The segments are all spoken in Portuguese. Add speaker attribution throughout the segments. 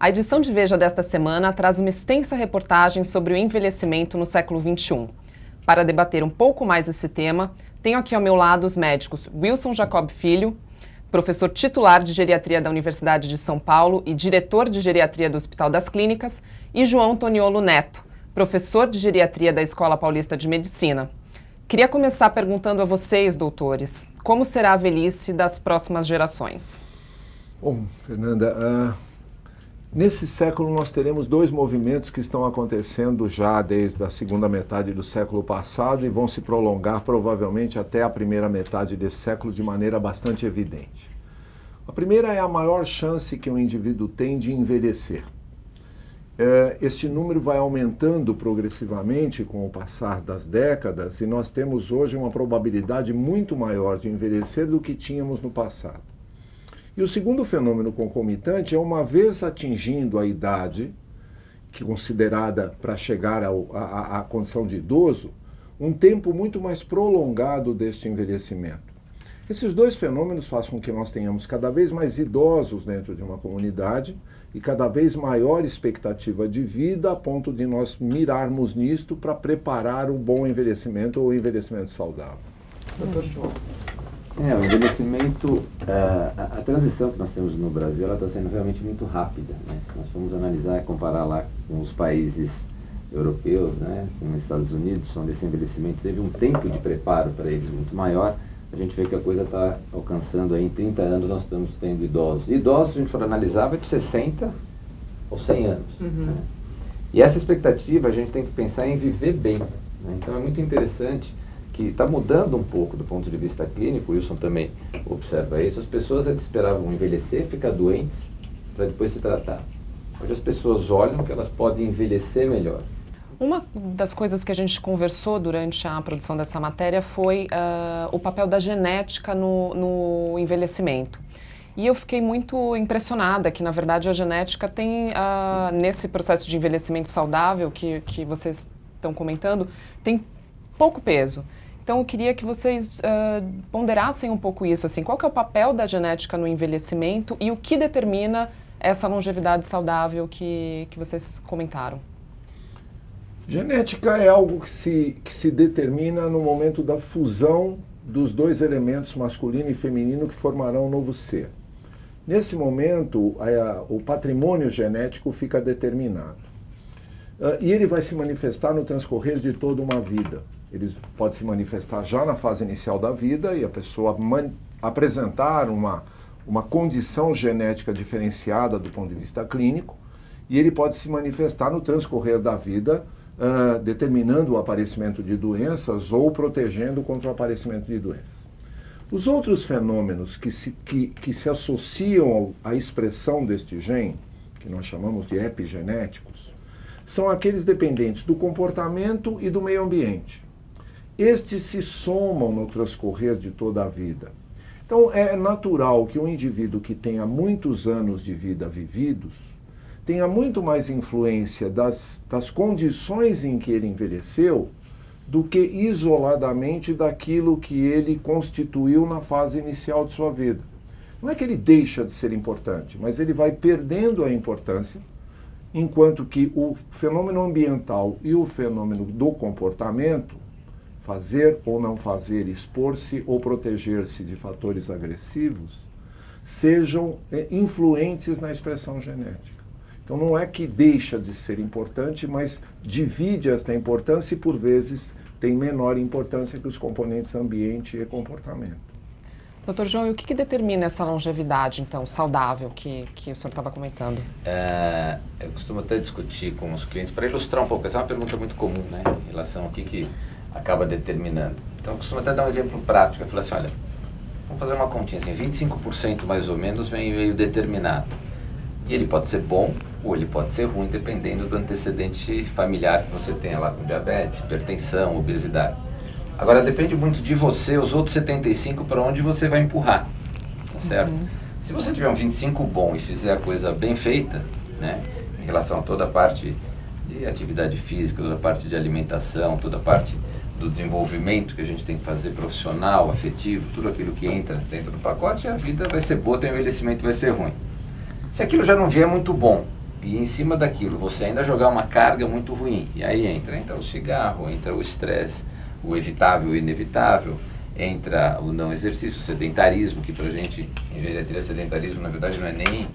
Speaker 1: A edição de Veja desta semana traz uma extensa reportagem sobre o envelhecimento no século XXI. Para debater um pouco mais esse tema, tenho aqui ao meu lado os médicos Wilson Jacob Filho, professor titular de geriatria da Universidade de São Paulo e diretor de geriatria do Hospital das Clínicas, e João Toniolo Neto, professor de geriatria da Escola Paulista de Medicina. Queria começar perguntando a vocês, doutores, como será a velhice das próximas gerações?
Speaker 2: Bom, Fernanda, nesse século nós teremos dois movimentos que estão acontecendo já desde a segunda metade do século passado e vão se prolongar provavelmente até a primeira metade desse século de maneira bastante evidente. A primeira é a maior chance que um indivíduo tem de envelhecer. Este número vai aumentando progressivamente com o passar das décadas e nós temos hoje uma probabilidade muito maior de envelhecer do que tínhamos no passado. E o segundo fenômeno concomitante é, uma vez atingindo a idade, que é considerada para chegar à condição de idoso, um tempo muito mais prolongado deste envelhecimento. Esses dois fenômenos fazem com que nós tenhamos cada vez mais idosos dentro de uma comunidade e cada vez maior expectativa de vida, a ponto de nós mirarmos nisto para preparar o bom envelhecimento ou o envelhecimento saudável. Dr. João.
Speaker 3: O envelhecimento, a transição que nós temos no Brasil, ela está sendo realmente muito rápida, né? Se nós formos analisar e comparar lá com os países europeus, né, com os Estados Unidos, onde esse envelhecimento teve um tempo de preparo para eles muito maior, a gente vê que a coisa está alcançando aí, em 30 anos nós estamos tendo idosos. Idosos, se a gente for analisar, vai de 60 ou 100 anos. Né? E essa expectativa a gente tem que pensar em viver bem. Né? Então é muito interessante que está mudando um pouco do ponto de vista clínico, o Wilson também observa isso. As pessoas antes esperavam envelhecer, ficar doentes, para depois se tratar. Hoje as pessoas olham que elas podem envelhecer melhor.
Speaker 1: Uma das coisas que a gente conversou durante a produção dessa matéria foi o papel da genética no envelhecimento. E eu fiquei muito impressionada que, na verdade, a genética tem, nesse processo de envelhecimento saudável que vocês estão comentando, tem pouco peso. Então, eu queria que vocês ponderassem um pouco isso, assim, qual que é o papel da genética no envelhecimento e o que determina essa longevidade saudável que vocês comentaram?
Speaker 2: Genética é algo que se determina no momento da fusão dos dois elementos masculino e feminino que formarão um novo ser. Nesse momento, o patrimônio genético fica determinado. E ele vai se manifestar no transcorrer de toda uma vida. Ele pode se manifestar já na fase inicial da vida e a pessoa apresentar uma condição genética diferenciada do ponto de vista clínico, e ele pode se manifestar no transcorrer da vida, determinando o aparecimento de doenças ou protegendo contra o aparecimento de doenças. Os outros fenômenos que se associam à expressão deste gene, que nós chamamos de epigenéticos, são aqueles dependentes do comportamento e do meio ambiente. Estes se somam no transcorrer de toda a vida. Então, é natural que um indivíduo que tenha muitos anos de vida vividos tenha muito mais influência das condições em que ele envelheceu do que isoladamente daquilo que ele constituiu na fase inicial de sua vida. Não é que ele deixa de ser importante, mas ele vai perdendo a importância, enquanto que o fenômeno ambiental e o fenômeno do comportamento, fazer ou não fazer, expor-se ou proteger-se de fatores agressivos, sejam influentes na expressão genética. Então não é que deixa de ser importante, mas divide esta importância e por vezes tem menor importância que os componentes ambiente e comportamento.
Speaker 1: Dr. João, e o que determina essa longevidade, então, saudável que o senhor estava comentando?
Speaker 3: Eu costumo até discutir com os clientes, para ilustrar um pouco, essa é uma pergunta muito comum, né, em relação ao que acaba determinando. Então eu costumo até dar um exemplo prático, eu falo assim, olha, vamos fazer uma continha assim, 25% mais ou menos vem meio determinado. E ele pode ser bom ou ele pode ser ruim, dependendo do antecedente familiar que você tenha lá, com diabetes, hipertensão, obesidade. Agora, depende muito de você, os outros 75, para onde você vai empurrar, tá certo? Se você tiver um 25 bom e fizer a coisa bem feita, né, em relação a toda a parte de atividade física, toda a parte de alimentação, toda a parte do desenvolvimento que a gente tem que fazer profissional, afetivo, tudo aquilo que entra dentro do pacote, a vida vai ser boa, o envelhecimento vai ser ruim. Se aquilo já não vier muito bom, e em cima daquilo você ainda jogar uma carga muito ruim, e aí entra o cigarro, entra o estresse, o evitável e o inevitável, entra o não exercício, o sedentarismo, que pra gente, em geriatria, sedentarismo na verdade não é nem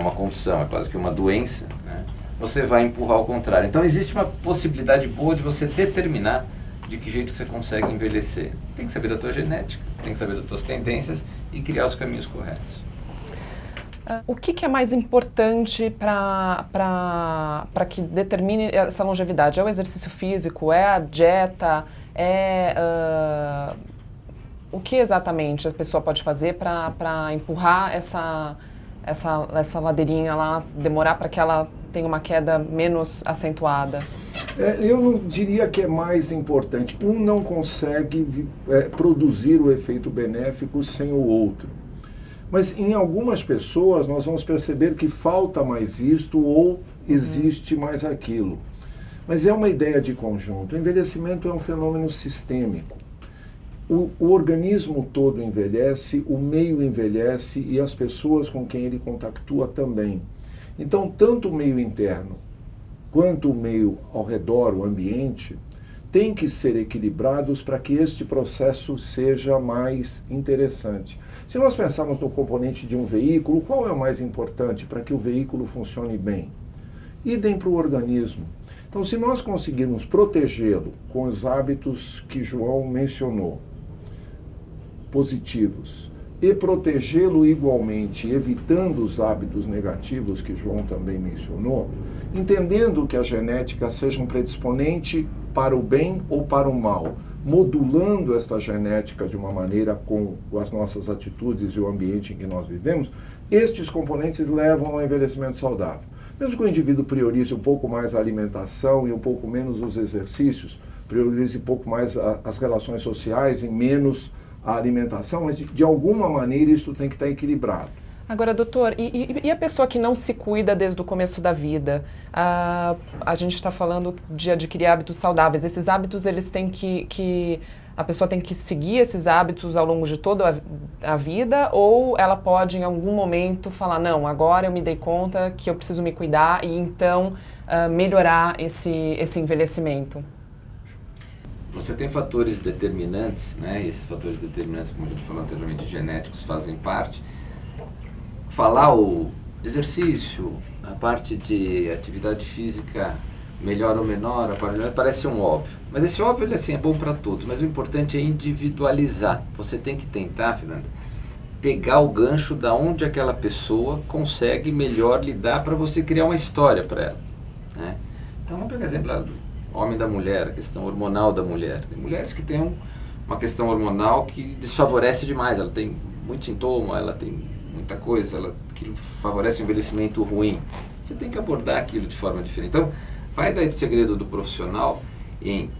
Speaker 3: uma condição, é quase que uma doença, né? Você vai empurrar ao contrário. Então existe uma possibilidade boa de você determinar de que jeito que você consegue envelhecer. Tem que saber da tua genética, tem que saber das tuas tendências e criar os caminhos corretos.
Speaker 1: O que é mais importante para que determine essa longevidade? É o exercício físico? É a dieta? O que exatamente a pessoa pode fazer para empurrar essa ladeirinha lá, demorar para que ela tenha uma queda menos acentuada?
Speaker 2: Eu não diria que é mais importante. Um não consegue produzir o efeito benéfico sem o outro. Mas em algumas pessoas nós vamos perceber que falta mais isto ou existe mais aquilo. Mas é uma ideia de conjunto. O envelhecimento é um fenômeno sistêmico. O organismo todo envelhece, o meio envelhece e as pessoas com quem ele contactua também. Então, tanto o meio interno quanto o meio ao redor, o ambiente, têm que ser equilibrados para que este processo seja mais interessante. Se nós pensarmos no componente de um veículo, qual é o mais importante para que o veículo funcione bem? Idem para o organismo. Então, se nós conseguirmos protegê-lo com os hábitos que João mencionou, positivos, e protegê-lo igualmente, evitando os hábitos negativos que João também mencionou, entendendo que a genética seja um predisponente para o bem ou para o mal, modulando esta genética de uma maneira com as nossas atitudes e o ambiente em que nós vivemos, estes componentes levam ao envelhecimento saudável. Mesmo que o indivíduo priorize um pouco mais a alimentação e um pouco menos os exercícios, priorize um pouco mais as relações sociais e menos a alimentação, mas de alguma maneira isso tem que estar equilibrado.
Speaker 1: Agora, doutor, e a pessoa que não se cuida desde o começo da vida? A gente está falando de adquirir hábitos saudáveis. Esses hábitos, eles têm a pessoa tem que seguir esses hábitos ao longo de toda a vida, ou ela pode, em algum momento, falar, não, agora eu me dei conta que eu preciso me cuidar e, então, melhorar esse envelhecimento?
Speaker 3: Você tem fatores determinantes, né? E esses fatores determinantes, como a gente falou anteriormente, genéticos, fazem parte. Falar o exercício, a parte de atividade física melhor ou menor, parece um óbvio. Mas esse óbvio, ele, assim, é bom para todos, mas o importante é individualizar. Você tem que tentar, Fernanda, pegar o gancho da onde aquela pessoa consegue melhor lidar para você criar uma história para ela, né? Então, vamos pegar exemplo do homem da mulher, a questão hormonal da mulher. Tem mulheres que têm uma questão hormonal que desfavorece demais, ela tem muito sintoma, ela tem muita coisa, aquilo favorece o envelhecimento ruim. Você tem que abordar aquilo de forma diferente. Então, vai daí do segredo do profissional em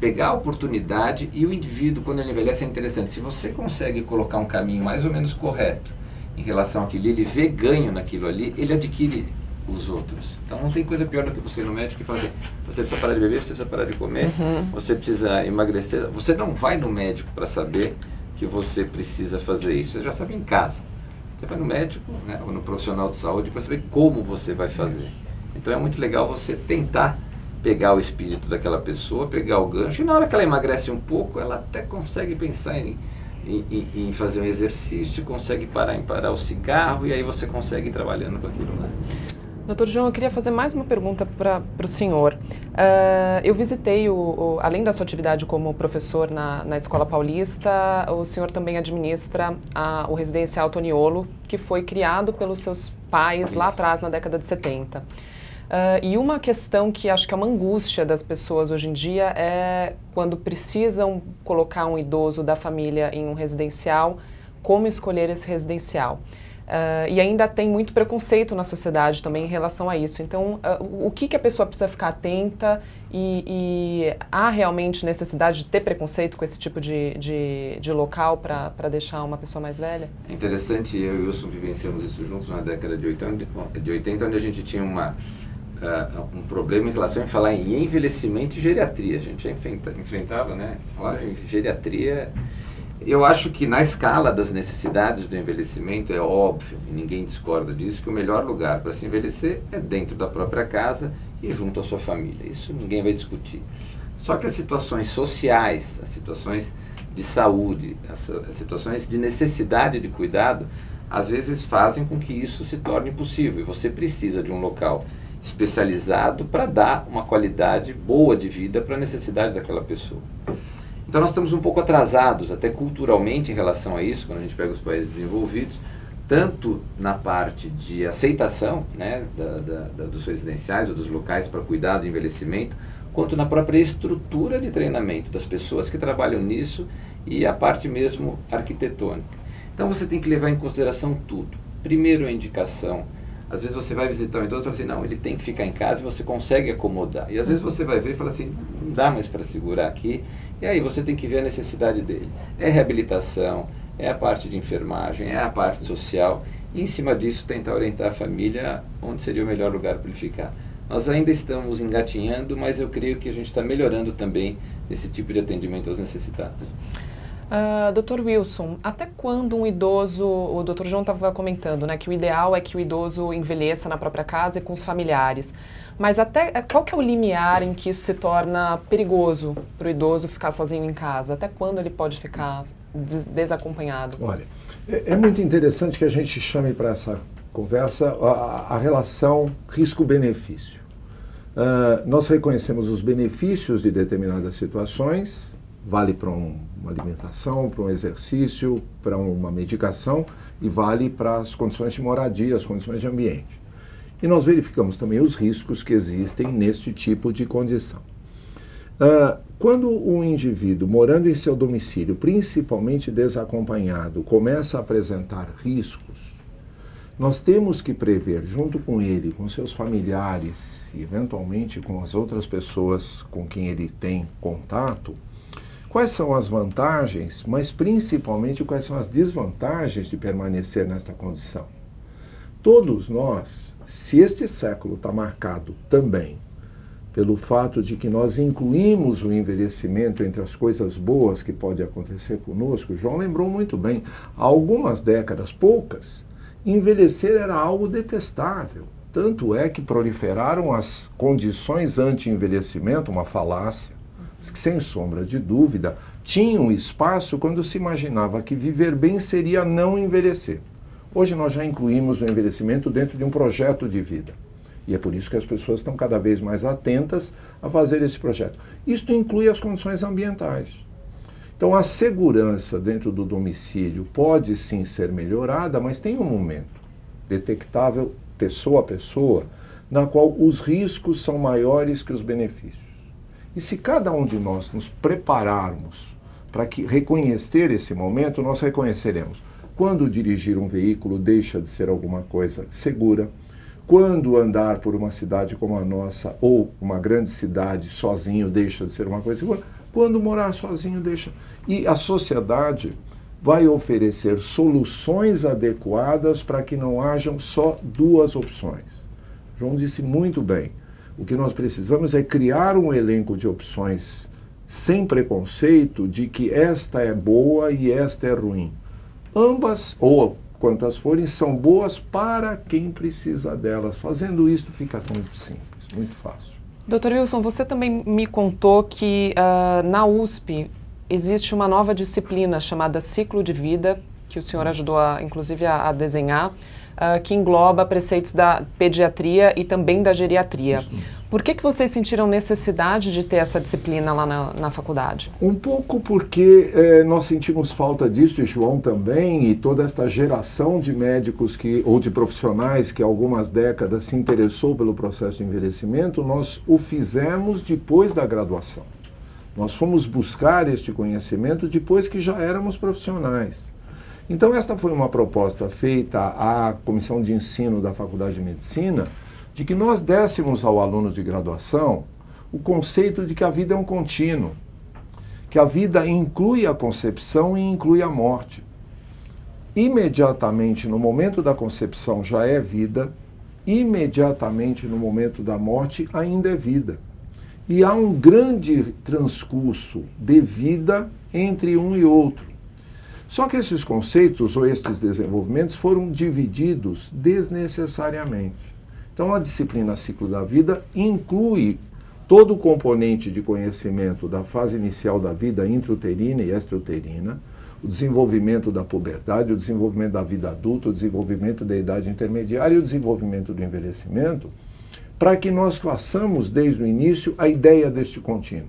Speaker 3: pegar a oportunidade, e o indivíduo, quando ele envelhece, é interessante. Se você consegue colocar um caminho mais ou menos correto em relação àquilo, ele vê ganho naquilo ali, ele adquire os outros. Então não tem coisa pior do que você ir no médico e falar assim, você precisa parar de beber, você precisa parar de comer, você precisa emagrecer. Você não vai no médico para saber que você precisa fazer isso, você já sabe em casa. Você vai no médico, né, ou no profissional de saúde para saber como você vai fazer. Então é muito legal você tentar pegar o espírito daquela pessoa, pegar o gancho, e na hora que ela emagrece um pouco, ela até consegue pensar em fazer um exercício, consegue parar o cigarro, e aí você consegue ir trabalhando com aquilo, né?
Speaker 1: Doutor João, eu queria fazer mais uma pergunta para o senhor. Eu visitei, além da sua atividade como professor na Escola Paulista, o senhor também administra o Residencial Toniolo, que foi criado pelos seus pais lá atrás, na década de 70. E uma questão que acho que é uma angústia das pessoas hoje em dia é quando precisam colocar um idoso da família em um residencial, como escolher esse residencial. E ainda tem muito preconceito na sociedade também em relação a isso. Então, o que a pessoa precisa ficar atenta, e há realmente necessidade de ter preconceito com esse tipo de local para deixar uma pessoa mais velha?
Speaker 3: É interessante, eu e o Wilson vivenciamos isso juntos na década de 80, onde a gente tinha um problema em relação a falar em envelhecimento e geriatria. A gente já enfrentava, né? Falar em geriatria, Eu acho que na escala das necessidades do envelhecimento é óbvio, e ninguém discorda disso, que o melhor lugar para se envelhecer é dentro da própria casa e junto à sua família. Isso ninguém vai discutir. Só que as situações sociais, as situações de saúde, as situações de necessidade de cuidado, às vezes fazem com que isso se torne possível. E você precisa de um local especializado para dar uma qualidade boa de vida para a necessidade daquela pessoa. Então nós estamos um pouco atrasados, até culturalmente, em relação a isso, quando a gente pega os países desenvolvidos, tanto na parte de aceitação, né, dos residenciais ou dos locais para cuidar do envelhecimento, quanto na própria estrutura de treinamento das pessoas que trabalham nisso e a parte mesmo arquitetônica. Então você tem que levar em consideração tudo. Primeiro, a indicação. Às vezes você vai visitar um idoso e fala assim, não, ele tem que ficar em casa e você consegue acomodar. E às vezes você vai ver e fala assim, não dá mais para segurar aqui. E aí você tem que ver a necessidade dele. É reabilitação, é a parte de enfermagem, é a parte social. E em cima disso tentar orientar a família onde seria o melhor lugar para ele ficar. Nós ainda estamos engatinhando, mas eu creio que a gente está melhorando também esse tipo de atendimento aos necessitados.
Speaker 1: Dr. Wilson, até quando um idoso, o Dr. João estava comentando, né, que o ideal é que o idoso envelheça na própria casa e com os familiares, mas até qual que é o limiar em que isso se torna perigoso para o idoso ficar sozinho em casa? Até quando ele pode ficar desacompanhado?
Speaker 2: Olha, é muito interessante que a gente chame para essa conversa a relação risco-benefício. Nós reconhecemos os benefícios de determinadas situações, vale para uma alimentação, para um exercício, para uma medicação e vale para as condições de moradia, as condições de ambiente. E nós verificamos também os riscos que existem neste tipo de condição. Quando um indivíduo morando em seu domicílio, principalmente desacompanhado, começa a apresentar riscos, nós temos que prever, junto com ele, com seus familiares e eventualmente com as outras pessoas com quem ele tem contato, quais são as vantagens, mas principalmente quais são as desvantagens de permanecer nesta condição. Todos nós, se este século está marcado também pelo fato de que nós incluímos o envelhecimento entre as coisas boas que pode acontecer conosco, João lembrou muito bem, há algumas décadas, poucas, envelhecer era algo detestável. Tanto é que proliferaram as condições anti-envelhecimento, uma falácia, que sem sombra de dúvida tinham espaço quando se imaginava que viver bem seria não envelhecer. Hoje nós já incluímos o envelhecimento dentro de um projeto de vida. E é por isso que as pessoas estão cada vez mais atentas a fazer esse projeto. Isto inclui as condições ambientais. Então a segurança dentro do domicílio pode sim ser melhorada, mas tem um momento detectável, pessoa a pessoa, na qual os riscos são maiores que os benefícios. E se cada um de nós nos prepararmos para reconhecer esse momento, nós reconheceremos quando dirigir um veículo deixa de ser alguma coisa segura, quando andar por uma cidade como a nossa ou uma grande cidade sozinho deixa de ser uma coisa segura, quando morar sozinho deixa. E a sociedade vai oferecer soluções adequadas para que não hajam só duas opções. João disse muito bem. O que nós precisamos é criar um elenco de opções sem preconceito de que esta é boa e esta é ruim. Ambas, ou quantas forem, são boas para quem precisa delas. Fazendo isso fica muito simples, muito fácil.
Speaker 1: Dr. Wilson, você também me contou que na USP existe uma nova disciplina chamada Ciclo de Vida, que o senhor ajudou, inclusive, a desenhar, que engloba preceitos da pediatria e também da geriatria. Por que vocês sentiram necessidade de ter essa disciplina lá na faculdade?
Speaker 2: Um pouco porque nós sentimos falta disso, e João também, e toda esta geração de médicos ou de profissionais que há algumas décadas se interessou pelo processo de envelhecimento, nós o fizemos depois da graduação. Nós fomos buscar este conhecimento depois que já éramos profissionais. Então esta foi uma proposta feita à Comissão de Ensino da Faculdade de Medicina, de que nós dessemos ao aluno de graduação o conceito de que a vida é um contínuo, que a vida inclui a concepção e inclui a morte. Imediatamente no momento da concepção já é vida, imediatamente no momento da morte ainda é vida. E há um grande transcurso de vida entre um e outro. Só que esses conceitos ou estes desenvolvimentos foram divididos desnecessariamente. Então, a disciplina Ciclo da Vida inclui todo o componente de conhecimento da fase inicial da vida intrauterina e extrauterina, o desenvolvimento da puberdade, o desenvolvimento da vida adulta, o desenvolvimento da idade intermediária e o desenvolvimento do envelhecimento, para que nós façamos desde o início a ideia deste contínuo,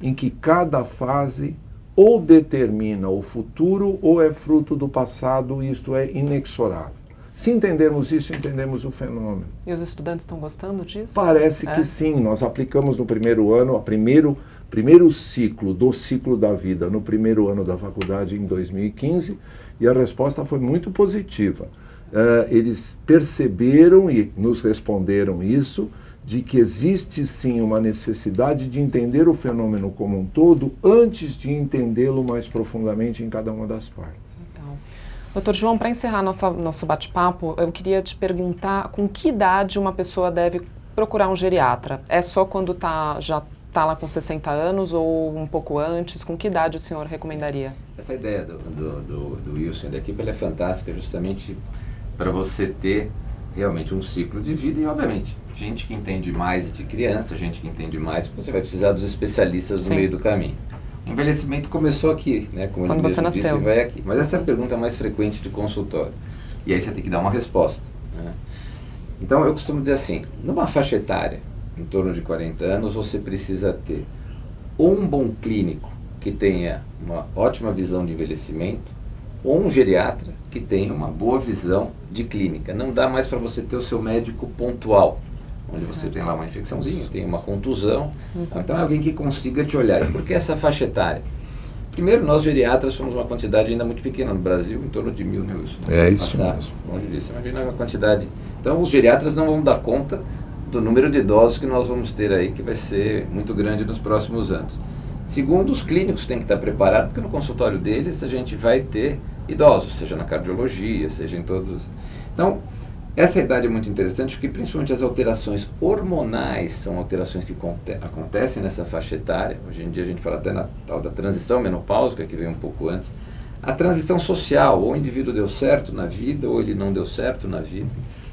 Speaker 2: em que cada fase ou determina o futuro ou é fruto do passado, e isto é inexorável. Se entendermos isso, entendemos o fenômeno.
Speaker 1: E os estudantes estão gostando disso?
Speaker 2: Parece que sim. Nós aplicamos no primeiro ano, primeiro ciclo do ciclo da vida, no primeiro ano da faculdade em 2015, e a resposta foi muito positiva. Eles perceberam e nos responderam isso, de que existe sim uma necessidade de entender o fenômeno como um todo antes de entendê-lo mais profundamente em cada uma das partes.
Speaker 1: Então, Dr. João, para encerrar nosso bate-papo, eu queria te perguntar com que idade uma pessoa deve procurar um geriatra? É só quando já está lá com 60 anos ou um pouco antes? Com que idade o senhor recomendaria?
Speaker 3: Essa ideia do Wilson e da equipe é fantástica, justamente para você ter realmente um ciclo de vida e, obviamente, gente que entende mais de criança, gente que entende mais, você vai precisar dos especialistas no meio do caminho. O envelhecimento começou aqui, né? Como
Speaker 1: quando você nasceu.
Speaker 3: Disse, vai aqui. Mas essa é a pergunta mais frequente de consultório. E aí você tem que dar uma resposta, né? Então, eu costumo dizer assim, numa faixa etária, em torno de 40 anos, você precisa ter ou um bom clínico que tenha uma ótima visão de envelhecimento, ou um geriatra que tenha uma boa visão de clínica. Não dá mais para você ter o seu médico pontual, onde você tem lá uma infecçãozinha, tem uma contusão. Então é alguém que consiga te olhar. E por que essa faixa etária? Primeiro, nós geriatras somos uma quantidade ainda muito pequena no Brasil, em torno de 1.000, né, Wilson?
Speaker 2: É isso mesmo.
Speaker 3: Longe disso, imagina a quantidade. Então os geriatras não vão dar conta do número de idosos que nós vamos ter aí, que vai ser muito grande nos próximos anos. Segundo, os clínicos têm que estar preparados, porque no consultório deles a gente vai ter idosos, seja na cardiologia, seja em todos. Então, essa idade é muito interessante, porque principalmente as alterações hormonais são alterações que acontecem nessa faixa etária. Hoje em dia a gente fala até na tal da transição menopáusica, que veio um pouco antes. A transição social, ou o indivíduo deu certo na vida, ou ele não deu certo na vida.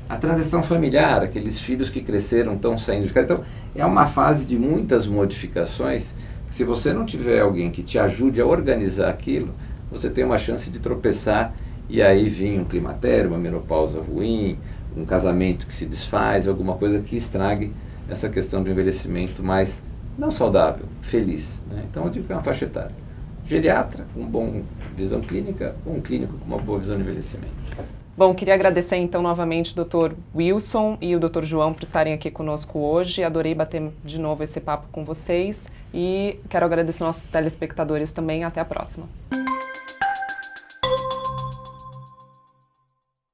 Speaker 3: A transição familiar, aqueles filhos que cresceram, estão saindo de casa. Então, é uma fase de muitas modificações. Se você não tiver alguém que te ajude a organizar aquilo, você tem uma chance de tropeçar e aí vir um climatério, uma menopausa ruim, um casamento que se desfaz, alguma coisa que estrague essa questão do envelhecimento mais, não saudável, feliz, né? Então eu digo que é uma faixa etária. Geriatra, com uma boa visão clínica, ou um clínico com uma boa visão de envelhecimento.
Speaker 1: Bom, queria agradecer então novamente o Dr. Wilson e o Dr. João por estarem aqui conosco hoje. Adorei bater de novo esse papo com vocês e quero agradecer nossos telespectadores também. Até a próxima.